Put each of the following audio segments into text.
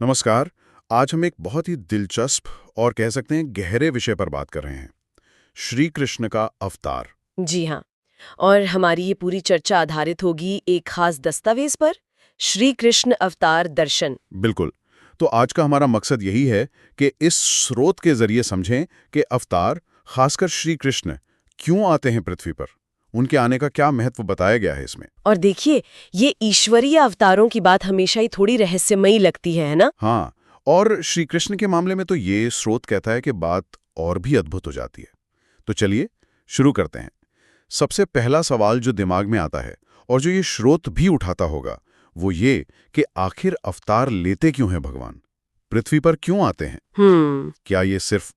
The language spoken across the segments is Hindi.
नमस्कार। आज हम एक बहुत ही दिलचस्प और कह सकते हैं गहरे विषय पर बात कर रहे हैं। श्री कृष्ण का अवतार। जी हाँ। और हमारी ये पूरी चर्चा आधारित होगी एक खास दस्तावेज पर, श्री कृष्ण अवतार दर्शन। बिल्कुल। तो आज का हमारा मकसद यही है कि इस स्रोत के जरिए समझें कि अवतार, खासकर श्री कृष्ण, क्यों आते हैं पृथ्वी पर। उनके आने का क्या महत्व बताया गया है इसमें। और देखिए, ये ईश्वरीय अवतारों की बात हमेशा ही थोड़ी रहस्यमयी लगती है ना? हाँ, और श्री कृष्ण के मामले में तो ये स्रोत कहता है कि बात और भी अद्भुत हो जाती है। तो चलिए शुरू करते हैं। सबसे पहला सवाल जो दिमाग में आता है और जो ये स्रोत भी उठाता होगा, वो ये कि आखिर अवतार लेते क्यों हैं भगवान, पृथ्वी पर क्यों आते हैं। क्या ये सिर्फ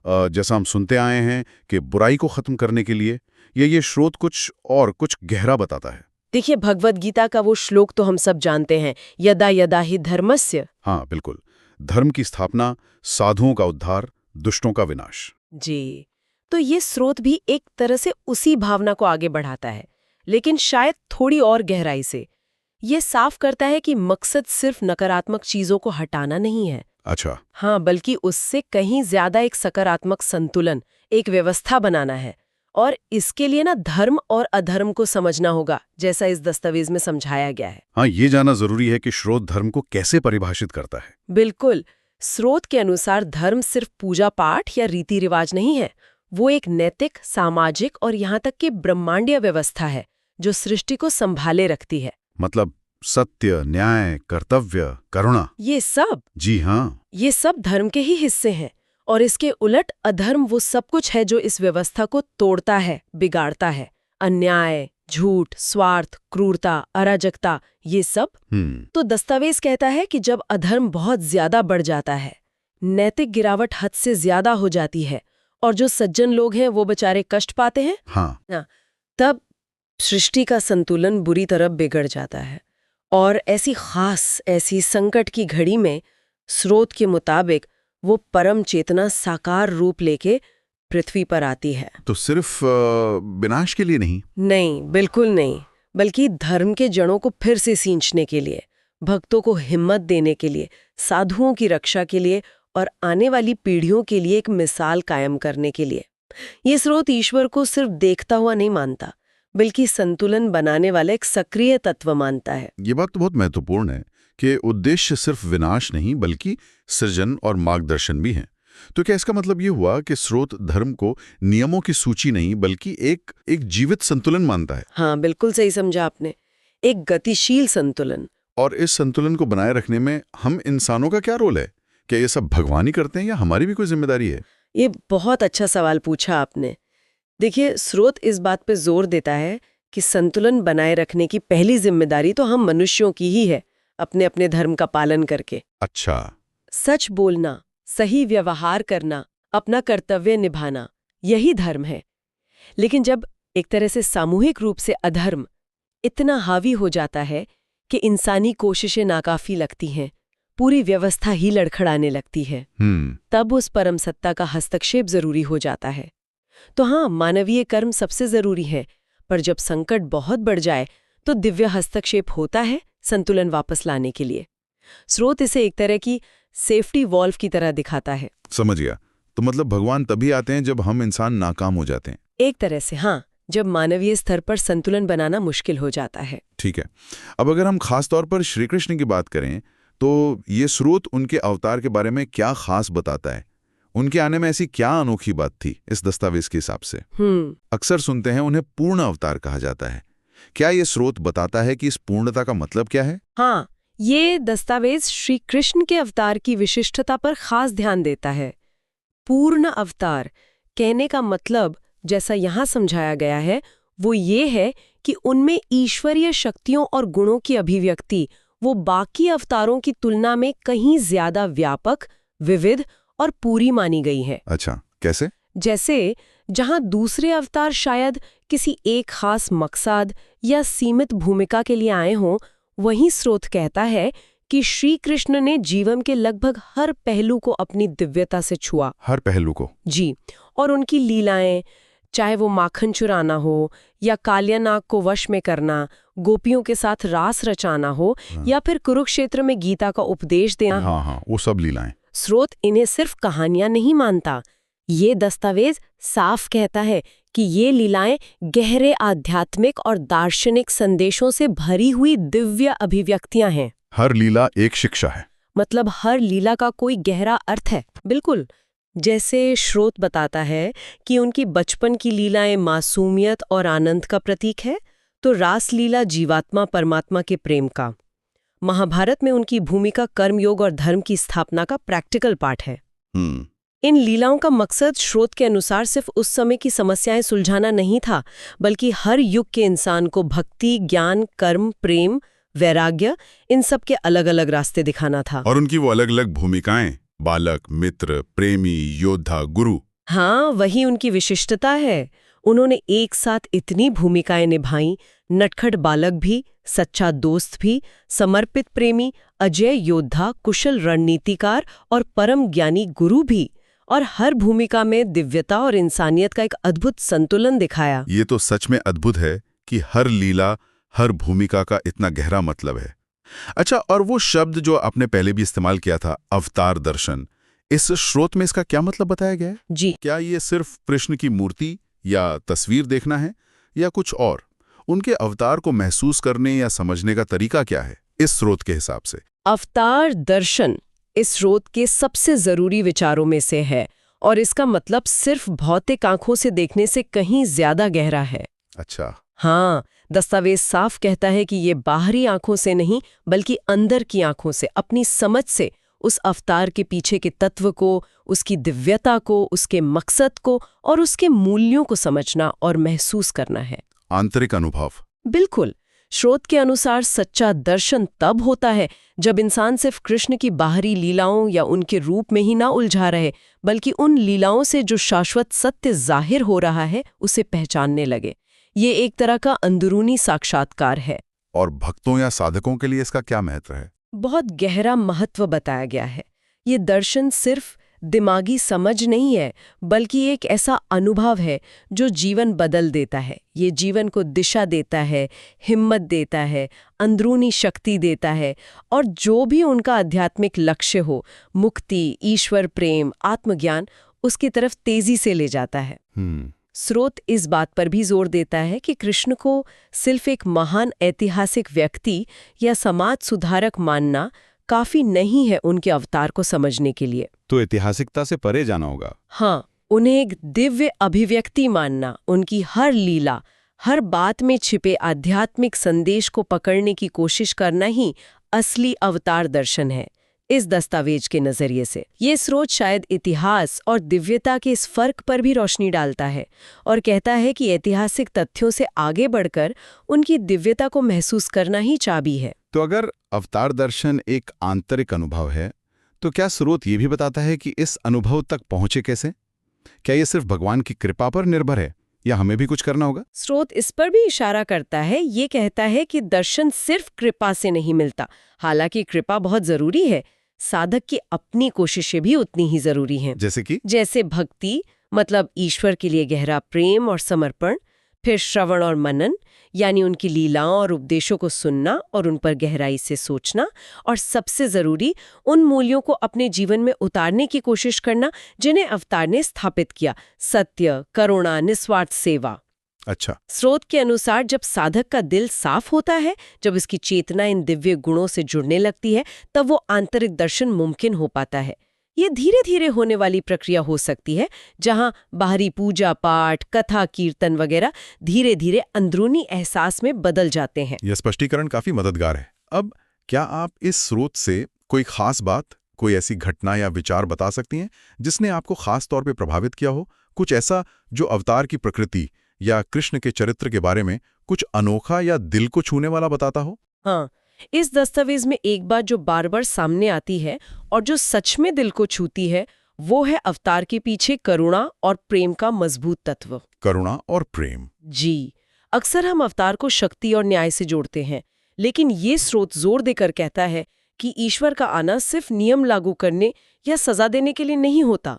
जैसा हम सुनते आए हैं कि बुराई को खत्म करने के लिए, या ये स्रोत कुछ गहरा बताता है। देखिए, भगवद गीता का वो श्लोक तो हम सब जानते हैं, यदा यदा ही धर्मस्य। हाँ बिल्कुल। धर्म की स्थापना, साधुओं का उद्धार, दुष्टों का विनाश। जी, तो ये स्रोत भी एक तरह से उसी भावना को आगे बढ़ाता है, लेकिन शायद थोड़ी और गहराई से। ये साफ करता है कि मकसद सिर्फ नकारात्मक चीजों को हटाना नहीं है। अच्छा। हाँ, बल्कि उससे कहीं ज्यादा एक सकारात्मक संतुलन, एक व्यवस्था बनाना है। और इसके लिए ना धर्म और अधर्म को समझना होगा, जैसा इस दस्तावेज में समझाया गया है। हाँ, ये जानना जरूरी है कि स्रोत धर्म को कैसे परिभाषित करता है। बिल्कुल। स्रोत के अनुसार धर्म सिर्फ पूजा पाठ या रीति रिवाज नहीं है। वो एक नैतिक, सामाजिक और यहाँ तक कि ब्रह्मांडीय व्यवस्था है जो सृष्टि को संभाले रखती है। मतलब सत्य, न्याय, कर्तव्य, करुणा। ये सब जी हाँ। ये सब धर्म के ही हिस्से हैं। और इसके उलट अधर्म वो सब कुछ है जो इस व्यवस्था को तोड़ता है, बिगाड़ता है। अन्याय, झूठ, स्वार्थ, क्रूरता, अराजकता, ये सब। तो दस्तावेज कहता है कि जब अधर्म बहुत ज्यादा बढ़ जाता है, नैतिक गिरावट हद से ज्यादा हो जाती है, और जो सज्जन लोग हैं वो बेचारे कष्ट पाते हैं, हाँ। तब सृष्टि का संतुलन बुरी तरह बिगड़ जाता है। और ऐसी संकट की घड़ी में स्रोत के मुताबिक वो परम चेतना साकार रूप लेके पृथ्वी पर आती है। तो सिर्फ विनाश के लिए नहीं। नहीं, बिल्कुल नहीं, बल्कि धर्म के जड़ों को फिर से सींचने के लिए, भक्तों को हिम्मत देने के लिए, साधुओं की रक्षा के लिए और आने वाली पीढ़ियों के लिए एक मिसाल कायम करने के लिए। ये स्रोत ईश्वर को सिर्फ देखता हुआ नहीं मानता, बल्कि संतुलन बनाने वाला एक सक्रिय तत्व मानता है। ये बात तो बहुत महत्वपूर्ण है कि उद्देश्य सिर्फ विनाश नहीं बल्कि सृजन और मार्गदर्शन भी है। तो क्या इसका मतलब ये हुआ कि स्रोत धर्म को नियमों की सूची नहीं बल्कि एक जीवित संतुलन मानता है। हाँ, बिल्कुल सही समझा आपने। एक गतिशील संतुलन। और इस संतुलन को बनाए रखने में हम इंसानों का क्या रोल है? क्या ये सब भगवान ही करते हैं या हमारी भी कोई जिम्मेदारी है? ये बहुत अच्छा सवाल पूछा आपने। देखिए, स्रोत इस बात पे जोर देता है कि संतुलन बनाए रखने की पहली जिम्मेदारी तो हम मनुष्यों की ही है, अपने अपने धर्म का पालन करके। अच्छा। सच बोलना, सही व्यवहार करना, अपना कर्तव्य निभाना, यही धर्म है। लेकिन जब एक तरह से सामूहिक रूप से अधर्म इतना हावी हो जाता है कि इंसानी कोशिशें नाकाफी लगती हैं, पूरी व्यवस्था ही लड़खड़ाने लगती है, तब उस परम सत्ता का हस्तक्षेप जरूरी हो जाता है। तो हाँ, मानवीय कर्म सबसे जरूरी है, पर जब संकट बहुत बढ़ जाए तो दिव्य हस्तक्षेप होता है संतुलन वापस लाने के लिए। स्रोत इसे एक तरह की सेफ्टी वॉल्व की तरह दिखाता है। समझ गया। तो मतलब भगवान तभी आते हैं जब हम इंसान नाकाम हो जाते हैं। एक तरह से हाँ, जब मानवीय स्तर पर संतुलन बनाना मुश्किल हो जाता है। ठीक है। अब अगर हम खास तौर पर श्री कृष्ण की बात करें तो ये स्रोत उनके अवतार के बारे में क्या खास बताता है? उनके आने में ऐसी क्या अनोखी बात थी इस दस्तावेज के हिसाब से? अक्सर सुनते हैं उन्हें पूर्ण अवतार कहा जाता है। क्या ये स्रोत बताता है कि इस पूर्णता का मतलब क्या है? हाँ, ये दस्तावेज श्री कृष्ण के अवतार की विशिष्टता पर खास ध्यान देता है। पूर्ण अवतार कहने का मतलब, जैसा यहाँ समझाया गया है, वो ये है कि उनमें ईश्वरीय शक्तियों और गुणों की अभिव्यक्ति वो बाकी अवतारों की तुलना में कहीं ज्यादा व्यापक, विविध और पूरी मानी गई है। अच्छा, कैसे? जैसे जहां दूसरे अवतार शायद किसी एक खास मकसद या सीमित भूमिका के लिए आए हों, वहीं स्रोत कहता है कि श्री कृष्ण ने जीवन के लगभग हर पहलू को अपनी दिव्यता से छुआ। हर पहलू को? जी। और उनकी लीलाएं, चाहे वो माखन चुराना हो या कालियानाग को वश में करना, गोपियों के साथ रास रचाना हो या फिर कुरुक्षेत्र में गीता का उपदेश देना। हाँ, वो सब लीलाएं। स्रोत इन्हें सिर्फ कहानियां नहीं मानता। ये दस्तावेज साफ कहता है कि ये लीलाएं गहरे आध्यात्मिक और दार्शनिक संदेशों से भरी हुई दिव्य अभिव्यक्तियां हैं। हर लीला एक शिक्षा है। मतलब हर लीला का कोई गहरा अर्थ है। बिल्कुल। जैसे स्रोत बताता है कि उनकी बचपन की लीलाएं मासूमियत और आनंद का प्रतीक है, तो रास लीला जीवात्मा परमात्मा के प्रेम का। महाभारत में उनकी भूमिका कर्मयोग और धर्म की स्थापना का प्रैक्टिकल पार्ट है। इन लीलाओं का मकसद स्रोत के अनुसार सिर्फ उस समय की समस्याएं सुलझाना नहीं था, बल्कि हर युग के इंसान को भक्ति, ज्ञान, कर्म, प्रेम, वैराग्य, इन सब के अलग अलग रास्ते दिखाना था। और उनकी वो अलग अलग भूमिकाएं, बालक, मित्र, प्रेमी, योद्धा, गुरु। हाँ, वही उनकी विशिष्टता है। उन्होंने एक साथ इतनी भूमिकाएं निभाई, नटखट बालक भी, सच्चा दोस्त भी, समर्पित प्रेमी, अजय योद्धा, कुशल रणनीतिकार और परम ज्ञानी गुरु भी, और हर भूमिका में दिव्यता और इंसानियत का एक अद्भुत संतुलन दिखाया। ये तो सच में अद्भुत है कि हर लीला, हर भूमिका का इतना गहरा मतलब है। अच्छा, और वो शब्द जो आपने पहले भी इस्तेमाल किया था, अवतार दर्शन, इस स्रोत में इसका क्या मतलब बताया गया है? जी, क्या ये सिर्फ कृष्ण की मूर्ति या तस्वीर देखना है या कुछ और? उनके अवतार को महसूस करने या समझने का तरीका क्या है इस स्रोत के हिसाब से? अवतार दर्शन इस स्रोत के सबसे जरूरी विचारों में से है, और इसका मतलब सिर्फ भौतिक आंखों से देखने से कहीं ज्यादा गहरा है। अच्छा। हाँ, दस्तावेज साफ कहता है कि ये बाहरी आंखों से नहीं, बल्कि अंदर की आंखों से, अपनी समझ से उस अवतार के पीछे के तत्व को, उसकी दिव्यता को, उसके मकसद को और उसके मूल्यों को समझना और महसूस करना है। आंतरिक अनुभव। बिल्कुल। स्रोत के अनुसार सच्चा दर्शन तब होता है जब इंसान सिर्फ कृष्ण की बाहरी लीलाओं या उनके रूप में ही ना उलझा रहे, बल्कि उन लीलाओं से जो शाश्वत सत्य जाहिर हो रहा है उसे पहचानने लगे। ये एक तरह का अंदरूनी साक्षात्कार है। और भक्तों या साधकों के लिए इसका क्या महत्व है? बहुत गहरा महत्व बताया गया है। ये दर्शन सिर्फ दिमागी समझ नहीं है, बल्कि एक ऐसा अनुभव है जो जीवन बदल देता है। ये जीवन को दिशा देता है, हिम्मत देता है, अंदरूनी शक्ति देता है, और जो भी उनका आध्यात्मिक लक्ष्य हो, मुक्ति, ईश्वर प्रेम, आत्मज्ञान, उसकी तरफ तेजी से ले जाता है। स्रोत इस बात पर भी जोर देता है कि कृष्ण को सिर्फ एक महान ऐतिहासिक व्यक्ति या समाज सुधारक मानना काफी नहीं है उनके अवतार को समझने के लिए। तो ऐतिहासिकता से परे जाना होगा। हाँ, उन्हें एक दिव्य अभिव्यक्ति मानना, उनकी हर लीला, हर बात में छिपे आध्यात्मिक संदेश को पकड़ने की कोशिश करना ही असली अवतार दर्शन है। इस दस्तावेज के नजरिए से ये स्रोत शायद इतिहास और दिव्यता के इस फर्क पर भी रोशनी डालता है और कहता है कि ऐतिहासिक तथ्यों से आगे बढ़कर उनकी दिव्यता को महसूस करना ही चाबी है। तो अगर अवतार दर्शन एक आंतरिक अनुभव है, तो क्या स्रोत ये भी बताता है कि इस अनुभव तक पहुंचे कैसे? क्या ये सिर्फ भगवान की कृपा पर निर्भर है या हमें भी कुछ करना होगा? स्रोत इस पर भी इशारा करता है। ये कहता है कि दर्शन सिर्फ कृपा से नहीं मिलता। हालांकि कृपा बहुत जरूरी है, साधक की अपनी कोशिशें भी उतनी ही जरूरी हैं। जैसे भक्ति, मतलब ईश्वर के लिए गहरा प्रेम और समर्पण, फिर श्रवण और मनन, यानी उनकी लीलाओं और उपदेशों को सुनना और उन पर गहराई से सोचना, और सबसे जरूरी उन मूल्यों को अपने जीवन में उतारने की कोशिश करना जिन्हें अवतार ने स्थापित किया: सत्य, करुणा, निस्वार्थ सेवा। अच्छा। स्रोत के अनुसार जब साधक का दिल साफ होता है, जब इसकी चेतना इन दिव्य गुणों से जुड़ने लगती है, तब वो आंतरिक दर्शन मुमकिन हो पाता है। ये धीरे धीरे होने वाली प्रक्रिया हो सकती है, जहां बाहरी पूजा पाठ, कथा, कीर्तन वगैरह धीरे धीरे अंदरूनी एहसास में बदल जाते हैं। यह स्पष्टीकरण काफी मददगार है। अब क्या आप इस स्रोत से कोई खास बात, कोई ऐसी घटना या विचार बता सकती हैं जिसने आपको खास तौर पे प्रभावित किया हो? कुछ ऐसा जो अवतार की प्रकृति या कृष्ण के चरित्र के बारे में कुछ अनोखा या दिल को छूने वाला बताता हो? हाँ, इस दस्तावेज में एक बात जो बार बार सामने आती है और जो सच में दिल को छूती है, वो है अवतार के पीछे करुणा और प्रेम का मजबूत तत्व। करुणा और प्रेम। जी, अक्सर हम अवतार को शक्ति और न्याय से जोड़ते हैं, लेकिन ये स्रोत जोर देकर कहता है कि ईश्वर का आना सिर्फ नियम लागू करने या सजा देने के लिए नहीं होता।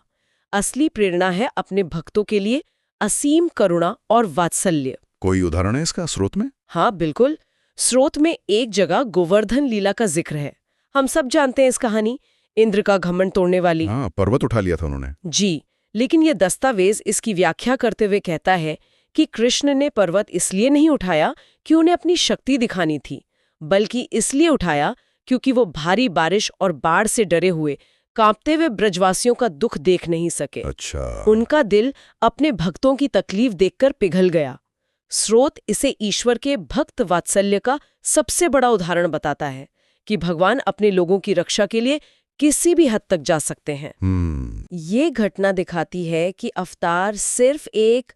असली प्रेरणा है अपने भक्तों के लिए असीम करुणा और वात्सल्य। कोई उदाहरण है इसका स्रोत में? हाँ बिल्कुल। स्रोत में एक जगह गोवर्धन लीला का जिक्र है। हम सब जानते हैं इस कहानी, इंद्र का घमंड तोड़ने वाली। हाँ, पर्वत उठा लिया था उन्होंने। जी, लेकिन ये दस्तावेज इसकी व्याख्या करते हुए कहता है कि कृष्ण ने पर्वत इसलिए नहीं उठाया कि उन्हें अपनी शक्ति दिखानी थी, बल्कि इसलिए उठाया क्योंकि वो भारी बारिश और बाढ़ से डरे हुए कांपते हुए ब्रजवासियों का दुख देख नहीं सके। अच्छा। उनका दिल अपने भक्तों की तकलीफ देखकर पिघल गया। स्रोत इसे ईश्वर के भक्त वात्सल्य का सबसे बड़ा उदाहरण बताता है कि भगवान अपने लोगों की रक्षा के लिए किसी भी हद तक जा सकते हैं। ये घटना दिखाती है कि अवतार सिर्फ एक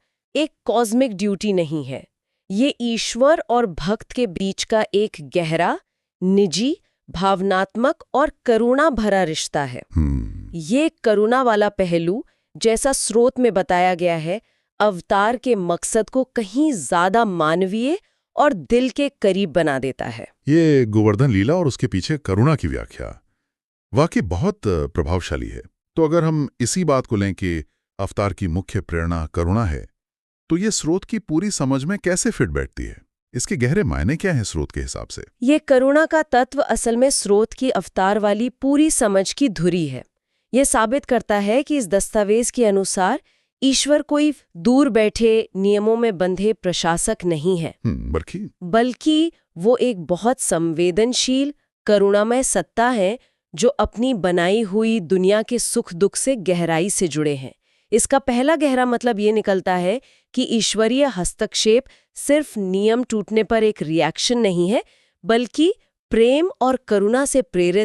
कॉस्मिक ड्यूटी नहीं है, ये ईश्वर और भक्त के बीच का एक गहरा, निजी, भावनात्मक और करुणा भरा रिश्ता है। ये करुणा वाला पहलू, जैसा स्रोत में बताया गया है, अवतार के मकसद को कहीं ज्यादा मानवीय और दिल के करीब बना देता है। ये गोवर्धन लीला और उसके पीछे करुणा की व्याख्या वाकई बहुत प्रभावशाली है। तो अगर हम इसी बात को लें कि अवतार की मुख्य प्रेरणा करुणा है, तो ये स्रोत की पूरी समझ में कैसे फिट बैठती है? इसके गहरे मायने क्या हैं स्रोत के हिसाब से? ये करुणा का तत्व असल में स्रोत की अवतार वाली पूरी समझ की धुरी है। ये साबित करता है कि इस दस्तावेज के अनुसार ईश्वर कोई दूर बैठे नियमों में बंधे प्रशासक नहीं है, बल्कि वो एक बहुत संवेदनशील, करुणामय सत्ता है जो अपनी बनाई हुई दुनिया के सुख दुख से गहराई से जुड़े हैं। इसका पहला गहरा मतलब ये निकलता है कि ईश्वरीय हस्तक्षेप सिर्फ नियम टूटने पर एक रिएक्शन नहीं है, बल्कि प्रेम और करुणा से प्रेरित